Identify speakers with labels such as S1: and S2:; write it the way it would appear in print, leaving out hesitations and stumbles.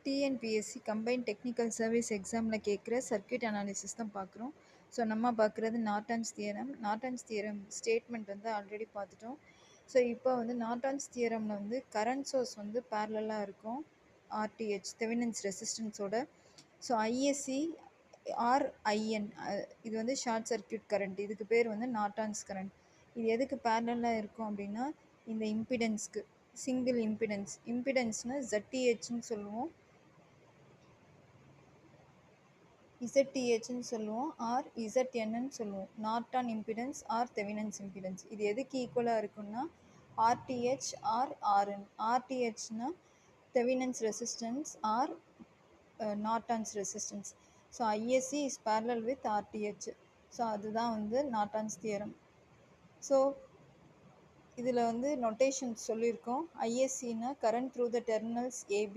S1: TNPSC combine technical service எக்ஸாமில் கேட்குற circuit analysis தான் பார்க்குறோம். ஸோ நம்ம பார்க்குறது Norton's theorem. Norton's theorem statement வந்து ஆல்ரெடி பார்த்துட்டோம். ஸோ இப்போ வந்து நார்டன்ஸ் தியரமில் வந்து கரண்ட் சோர்ஸ் வந்து பேரலாக இருக்கும் ஆர்டிஹெச் தெவெனின்ஸ் ரெசிஸ்டன்ஸோட. ஸோ ஐஎஸ்சி ஆர்ஐஎன் இது வந்து ஷார்ட் சர்க்யூட் கரண்ட், இதுக்கு பேர் வந்து நார்டன்ஸ் கரண்ட். இது எதுக்கு பேரலாக இருக்கும் அப்படின்னா இந்த இம்பிடன்ஸ்க்கு, சிங்கிள் இம்பிடன்ஸ்னால் ZTHன்னு சொல்லுவோம், ZTHன்னு சொல்லுவோம், ஆர் ZNன்னு சொல்லுவோம். Norton impedance R Thevenin's impedance. இது எதுக்கு ஈக்குவலாக இருக்குன்னா ஆர்டிஹெச் ஆர் ஆர்என். ஆர்டிஹெச்னா Thevenin's resistance, R Norton's resistance. So ISC is parallel with RTH. So அதுதான் வந்து நார்டன்ஸ் தியரம். ஸோ இதில் வந்து நொட்டேஷன் சொல்லியிருக்கோம். ஐஎஸ்சின்னா current through the terminals AB